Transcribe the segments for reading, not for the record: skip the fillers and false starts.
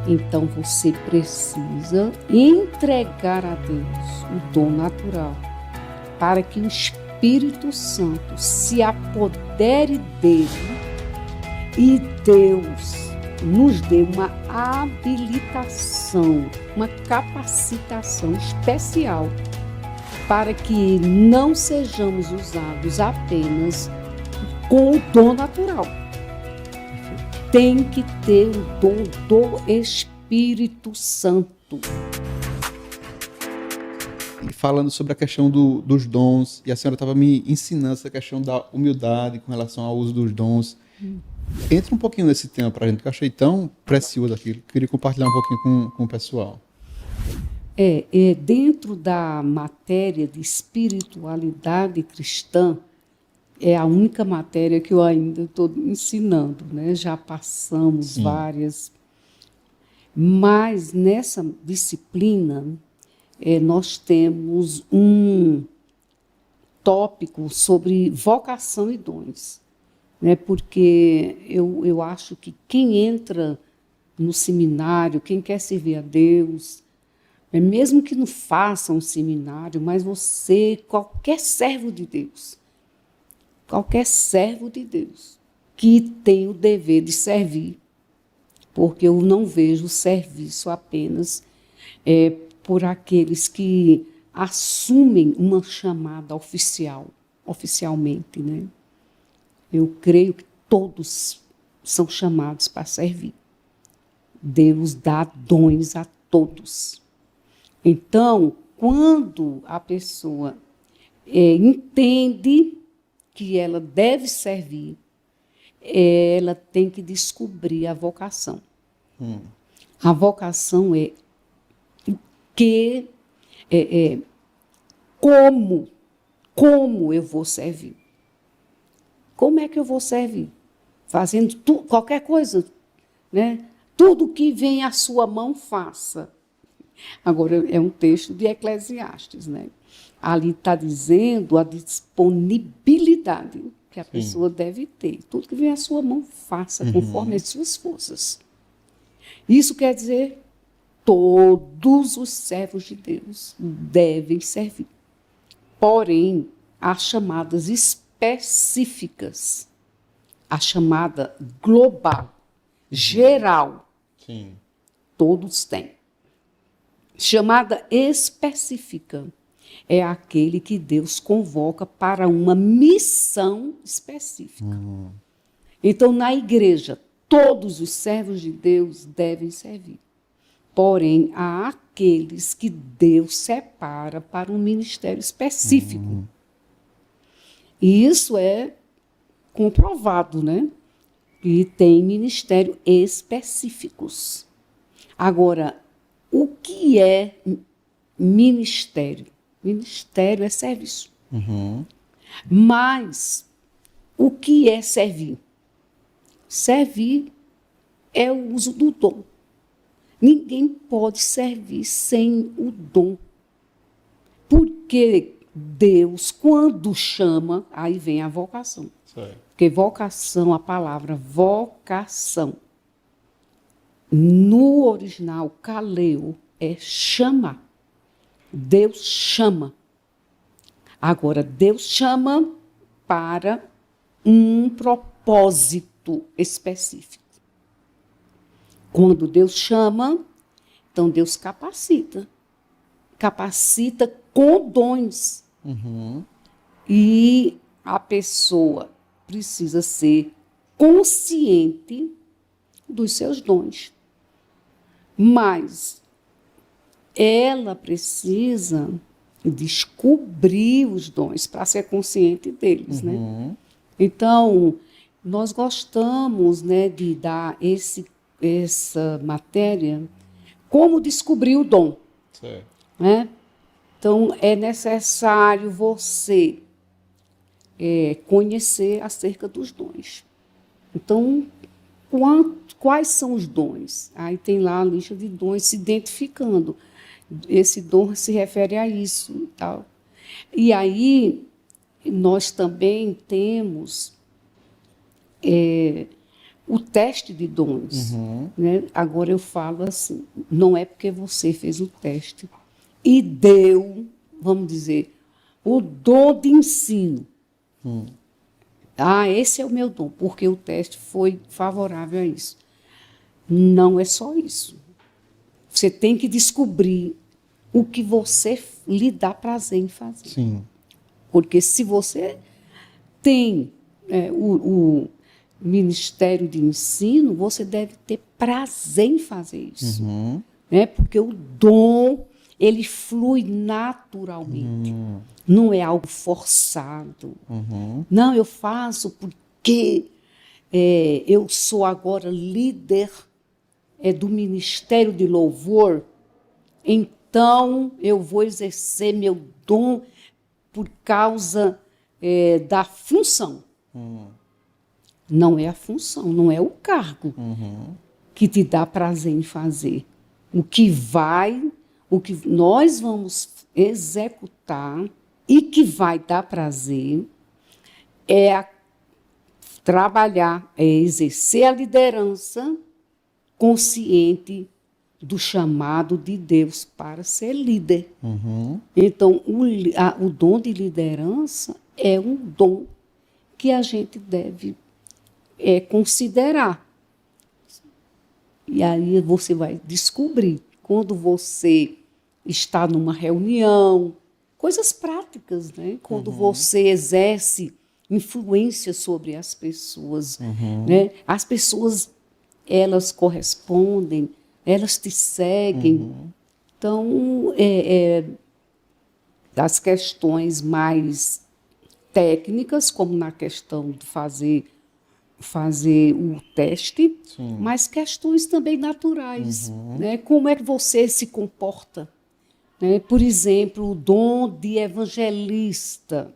Então você precisa entregar a Deus o dom natural para que o Espírito Santo se apodere dele e Deus nos dê uma habilitação, uma capacitação especial para que não sejamos usados apenas com o dom natural. Tem que ter o dom do Espírito Santo. E falando sobre a questão dos dons, e a senhora estava me ensinando essa questão da humildade com relação ao uso dos dons. Entra um pouquinho nesse tema para a gente, que eu achei tão precioso aquilo. Queria compartilhar um pouquinho com o pessoal. Dentro da matéria de espiritualidade cristã, é a única matéria que eu ainda estou ensinando, né? Já passamos várias. Mas nessa disciplina, nós temos um tópico sobre vocação e dons, né? Porque eu acho que quem entra no seminário, quem quer servir a Deus, mesmo que não faça um seminário, mas você, qualquer servo de Deus que tem o dever de servir, porque eu não vejo o serviço apenas por aqueles que assumem uma chamada oficialmente, né? Eu creio que todos são chamados para servir. Deus dá dons a todos. Então, quando a pessoa entende que ela deve servir, ela tem que descobrir a vocação. A vocação é como eu vou servir. Como é que eu vou servir? Fazendo qualquer coisa, né? Tudo que vem à sua mão, faça. Agora, é um texto de Eclesiastes, né? Ali está dizendo a disponibilidade que a pessoa deve ter. Tudo que vem à sua mão, faça, conforme as suas forças. Isso quer dizer, todos os servos de Deus devem servir. Porém, há chamadas específicas, a chamada global, geral. Sim. Todos têm. Chamada específica é aquele que Deus convoca para uma missão específica. Então, na igreja, todos os servos de Deus devem servir. Porém, há aqueles que Deus separa para um ministério específico. E isso é comprovado, né? E tem ministério específicos. Agora, o que é ministério? Ministério é serviço. Mas o que é servir? Servir é o uso do dom. Ninguém pode servir sem o dom. Porque Deus, quando chama, aí vem a vocação. Certo. Porque vocação, a palavra vocação, no original, kaleo, é chamar. Deus chama. Agora, Deus chama para um propósito específico. Quando Deus chama, então Deus capacita. Capacita com dons. E a pessoa precisa ser consciente dos seus dons. Mas ela precisa descobrir os dons para ser consciente deles, né? Então, nós gostamos, né, de dar essa matéria, como descobrir o dom. Certo. Né? Então, é necessário você conhecer acerca dos dons. Então, quais são os dons? Aí tem lá a lista de dons se identificando. Esse dom se refere a isso e tal. E aí, nós também temos o teste de dons. Né? Agora eu falo assim, não é porque você fez o teste e deu, vamos dizer, o dom de ensino. Esse é o meu dom, porque o teste foi favorável a isso. Não é só isso. Você tem que descobrir o que você lhe dá prazer em fazer. Sim. Porque se você tem o Ministério de Ensino, você deve ter prazer em fazer isso. Né? Porque o dom, ele flui naturalmente. Não é algo forçado. Não, eu faço porque eu sou agora líder do Ministério de Louvor, então eu vou exercer meu dom por causa da função. Não é a função, não é o cargo que te dá prazer em fazer. O que nós vamos executar e que vai dar prazer é trabalhar, é exercer a liderança consciente do chamado de Deus para ser líder. Então, o dom de liderança é um dom que a gente deve considerar. E aí você vai descobrir, quando você está numa reunião, coisas práticas, né? Quando você exerce influência sobre as pessoas, né? As pessoas, elas correspondem, elas te seguem. Então, das questões mais técnicas, como na questão de fazer o teste, mas questões também naturais. Né? Como é que você se comporta? Né? Por exemplo, o dom de evangelista.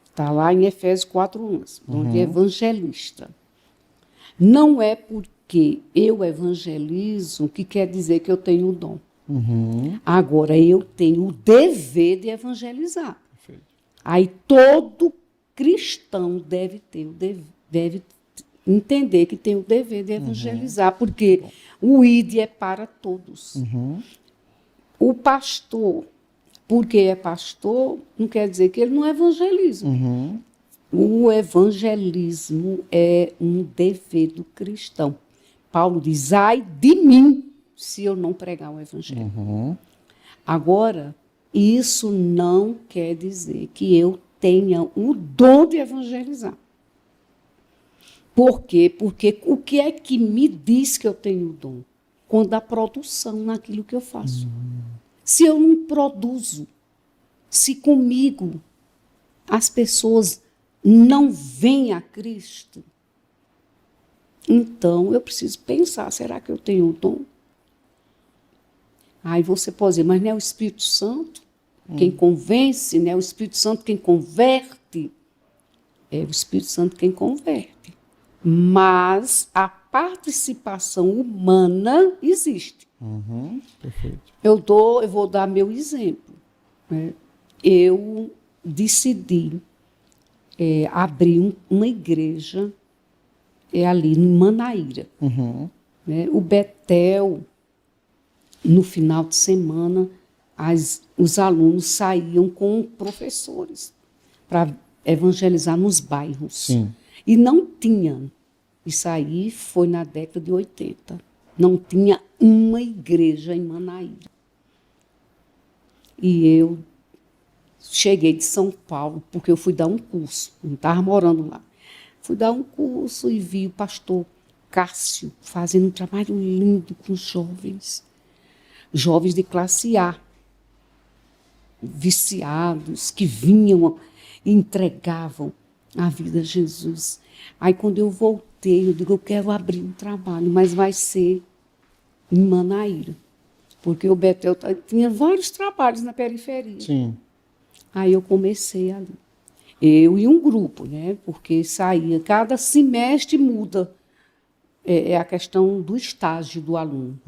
Está lá em Efésios 4:11, dom de evangelista. Não é porque eu evangelizo que quer dizer que eu tenho o dom. Agora, eu tenho o dever de evangelizar. Perfeito. Aí todo cristão deve entender que tem o dever de evangelizar, porque o ID é para todos. O pastor, porque é pastor, não quer dizer que ele não evangeliza. O evangelismo é um dever do cristão. Paulo diz, ai de mim, se eu não pregar o evangelho. Agora, isso não quer dizer que eu tenha o dom de evangelizar. Por quê? Porque o que é que me diz que eu tenho o dom? Quando há produção naquilo que eu faço. Se eu não produzo, se comigo as pessoas não veem a Cristo, então eu preciso pensar, será que eu tenho o dom? Aí você pode dizer, mas não é o Espírito Santo quem convence, não é o Espírito Santo quem converte? É o Espírito Santo quem converte. Mas a participação humana existe. Perfeito. Eu vou dar meu exemplo. Né? Eu decidi abrir uma igreja ali em Manaíra. Né? O Betel, no final de semana, os alunos saíam com professores para evangelizar nos bairros. Sim. E não tinha. Isso aí foi na década de 80. Não tinha uma igreja em Manaíra. E eu cheguei de São Paulo, porque eu fui dar um curso, não estava morando lá. Fui dar um curso e vi o pastor Cássio fazendo um trabalho lindo com jovens de classe A, viciados, que vinham e entregavam a vida a Jesus. Aí, quando eu voltei, eu digo, eu quero abrir um trabalho, mas vai ser em Manaíra, porque o Betel tinha vários trabalhos na periferia. Sim. Aí eu comecei ali. Eu e um grupo, né? Porque saía, cada semestre muda a questão do estágio do aluno.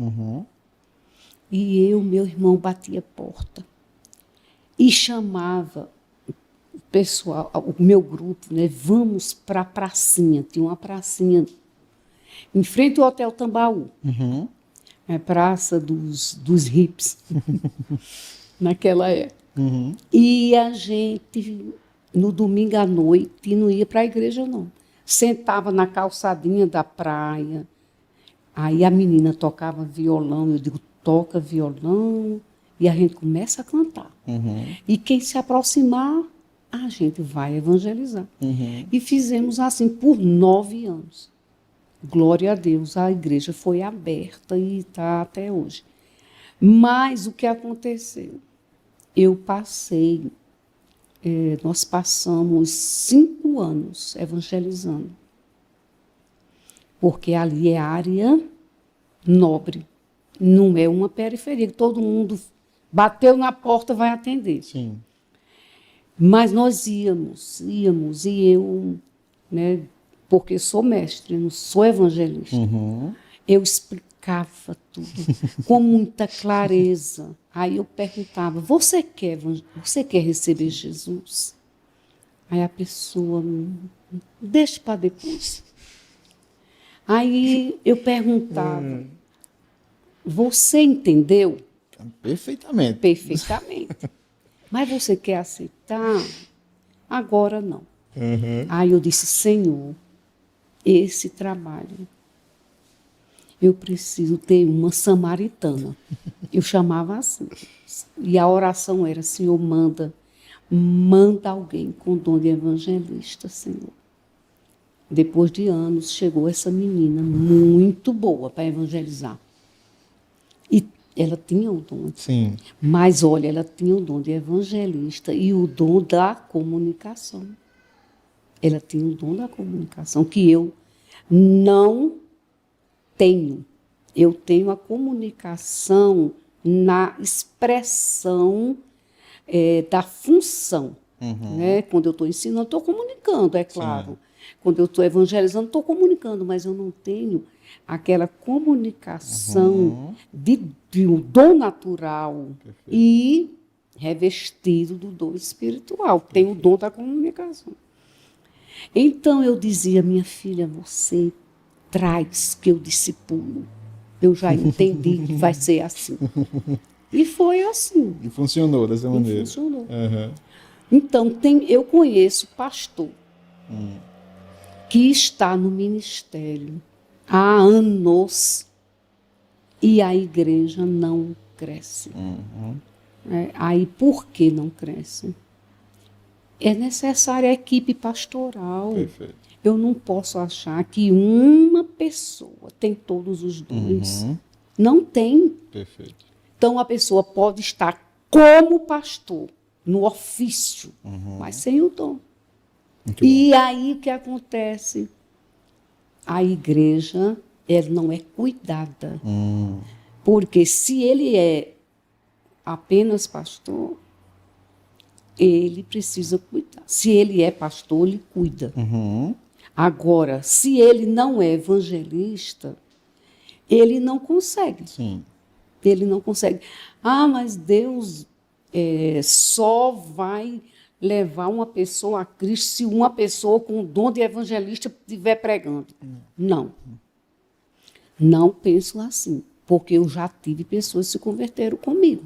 E meu irmão batia porta e chamava pessoal, o meu grupo, né, vamos para a pracinha. Tinha uma pracinha em frente ao Hotel Tambaú. Uhum. É Praça dos Hips, naquela época. Uhum. E a gente, no domingo à noite, não ia para a igreja, não. Sentava na calçadinha da praia. Aí a menina tocava violão, eu digo, toca violão, e a gente começa a cantar. Uhum. E quem se aproximar, a gente vai evangelizar. Uhum. E fizemos assim por 9 anos. Glória a Deus, a igreja foi aberta e está até hoje. Mas o que aconteceu? Nós passamos 5 anos evangelizando. Porque ali é área nobre, não é uma periferia, que todo mundo bateu na porta vai atender. Sim. Mas nós íamos, e eu, né, porque sou mestre, não sou evangelista, Uhum. eu explicava tudo com muita clareza. Aí eu perguntava, você quer receber Jesus? Aí a pessoa, deixa para depois. Aí eu perguntava, você entendeu? Perfeitamente. Perfeitamente. Mas você quer aceitar? Agora não. Uhum. Aí eu disse, Senhor, esse trabalho, eu preciso ter uma samaritana. Eu chamava assim. E a oração era, Senhor, manda alguém com dom de evangelista, Senhor. Depois de anos, chegou essa menina muito boa para evangelizar. E ela tinha o dom. Sim. Mas, olha, ela tinha o dom de evangelista e o dom da comunicação. Ela tinha o dom da comunicação, que eu não tenho. Eu tenho a comunicação na expressão da função. Uhum. Né? Quando eu estou ensinando, estou comunicando, é claro. Sim. Quando eu estou evangelizando, estou comunicando, mas eu não tenho aquela comunicação de um dom natural. Perfeito. E revestido do dom espiritual. Perfeito. Tem o dom da comunicação. Então eu dizia, minha filha, você traz que eu discipulo. Eu já entendi que vai ser assim. E foi assim. E funcionou dessa maneira. Funcionou. Uhum. Então, eu conheço pastor que está no ministério há anos e a igreja não cresce. Uhum. Aí, por que não cresce? É necessária a equipe pastoral. Perfeito. Eu não posso achar que uma pessoa tem todos os dons. Não tem. Perfeito. Então, a pessoa pode estar como pastor, no ofício, mas sem o dom. Muito e bom. Aí o que acontece? A igreja ela não é cuidada. Porque se ele é apenas pastor, ele precisa cuidar. Se ele é pastor, ele cuida. Agora, se ele não é evangelista, ele não consegue. Sim. Ele não consegue. Mas Deus só vai levar uma pessoa a Cristo se uma pessoa com o dom de evangelista estiver pregando. Não. Não penso assim, porque eu já tive pessoas que se converteram comigo.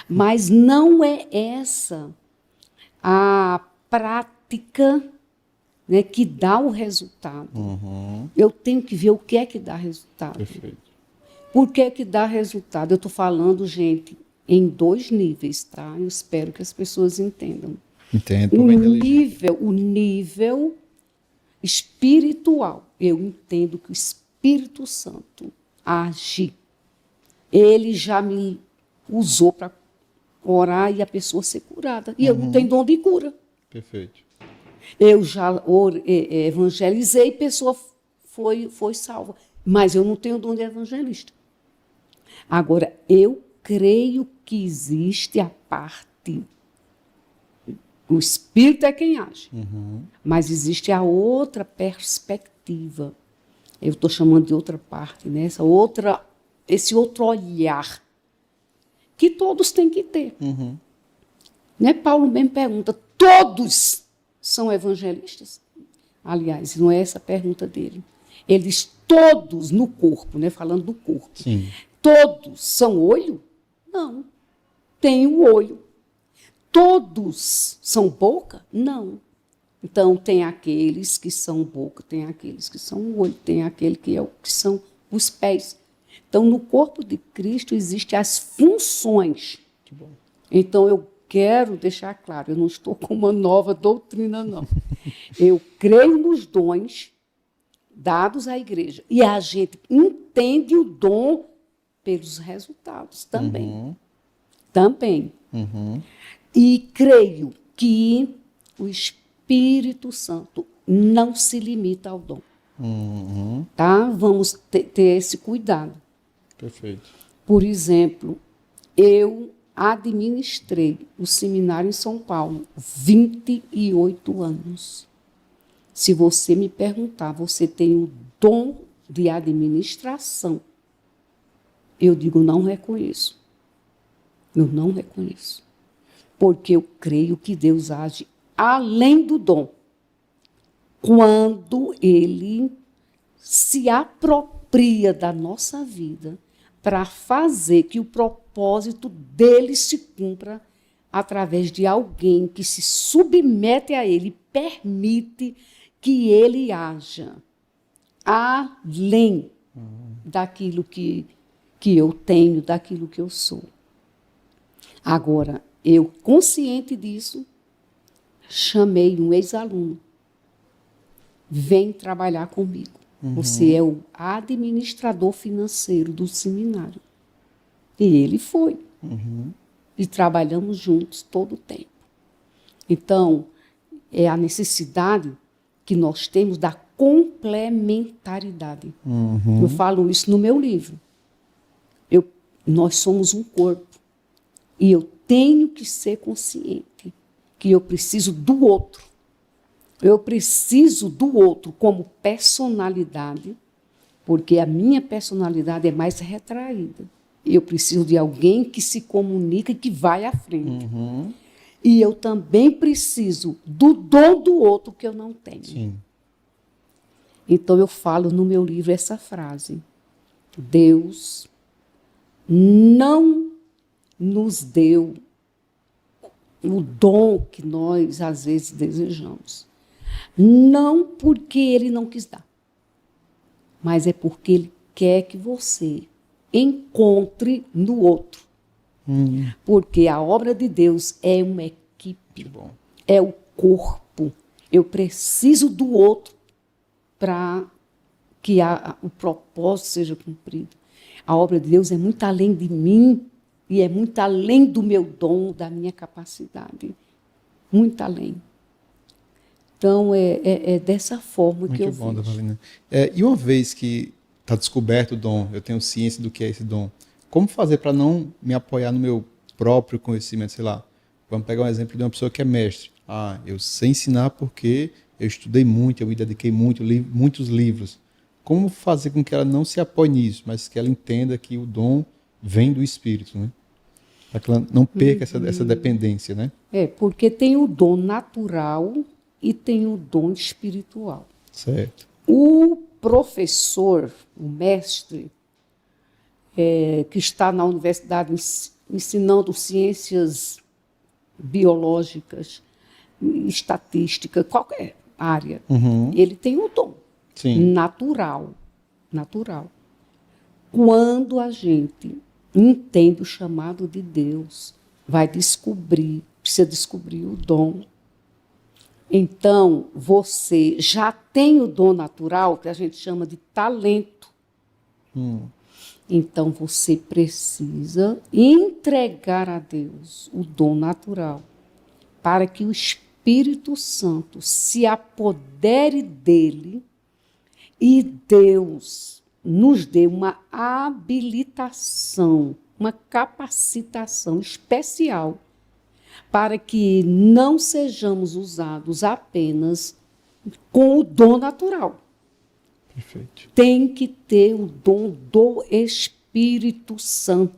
Mas não é essa a prática, né, que dá o resultado. Eu tenho que ver o que é que dá resultado. Perfeito. Por que que dá resultado? Eu estou falando, gente, em 2 níveis, tá? Eu espero que as pessoas entendam. Entendo. O nível espiritual. Eu entendo que o Espírito Santo age. Ele já me usou para orar e a pessoa ser curada. E eu não tenho dom de cura. Perfeito. Eu já evangelizei e a pessoa foi salva. Mas eu não tenho dom de evangelista. Agora, eu creio que existe a parte. O Espírito é quem age. Mas existe a outra perspectiva. Eu estou chamando de outra parte, né? Esse outro olhar que todos têm que ter. Né? Paulo mesmo pergunta, todos são evangelistas? Aliás, não é essa a pergunta dele. Ele diz todos no corpo, né? Falando do corpo. Sim. Todos são olho? Não. Tem o olho. Todos são boca? Não. Então, tem aqueles que são boca, tem aqueles que são o olho, tem aquele que são os pés. Então, no corpo de Cristo existem as funções. Que bom. Então, eu quero deixar claro, eu não estou com uma nova doutrina, não. Eu creio nos dons dados à igreja. E a gente entende o dom pelos resultados também. Uhum. Também. Uhum. E creio que o Espírito Santo não se limita ao dom. Uhum. Tá? Vamos ter esse cuidado. Perfeito. Por exemplo, eu administrei o seminário em São Paulo 28 anos. Se você me perguntar, você tem o dom de administração? Eu digo, não reconheço. Eu não reconheço. Porque eu creio que Deus age além do dom. Quando Ele se apropria da nossa vida para fazer que o propósito dele se cumpra através de alguém que se submete a ele, permite que ele haja além daquilo que eu tenho, daquilo que eu sou. Agora, eu, consciente disso, chamei um ex-aluno. Vem trabalhar comigo. Você é o administrador financeiro do seminário. E ele foi. E trabalhamos juntos todo o tempo. Então, é a necessidade que nós temos da complementaridade. Eu falo isso no meu livro. Nós somos um corpo. E eu tenho que ser consciente que eu preciso do outro. Eu preciso do outro como personalidade, porque a minha personalidade é mais retraída. Eu preciso de alguém que se comunica e que vai à frente. E eu também preciso do dom do outro que eu não tenho. Sim. Então, eu falo no meu livro essa frase. Deus não nos deu o dom que nós, às vezes, desejamos. Não porque Ele não quis dar, mas é porque Ele quer que você encontre no outro. Porque a obra de Deus é uma equipe, é o corpo. Eu preciso do outro para que o propósito seja cumprido. A obra de Deus é muito além de mim e é muito além do meu dom, da minha capacidade. Muito além. Então, é dessa forma Muito que eu bom, vejo. Davalina. E uma vez que está descoberto o dom, eu tenho ciência do que é esse dom, como fazer para não me apoiar no meu próprio conhecimento? Sei lá, vamos pegar um exemplo de uma pessoa que é mestre. Eu sei ensinar porque eu estudei muito, eu me dediquei muito, li muitos livros. Como fazer com que ela não se apoie nisso, mas que ela entenda que o dom vem do Espírito, né? Para que ela não perca essa dependência, né? Porque tem o dom natural e tem o dom espiritual. Certo. O professor, o mestre, que está na universidade ensinando ciências biológicas, estatística, qualquer área, ele tem o dom. Sim. Natural. Quando a gente entende o chamado de Deus, precisa descobrir o dom. Então, você já tem o dom natural, que a gente chama de talento. Então, você precisa entregar a Deus o dom natural, para que o Espírito Santo se apodere dele e Deus nos dê uma habilitação, uma capacitação especial para que não sejamos usados apenas com o dom natural. Perfeito. Tem que ter o dom do Espírito Santo.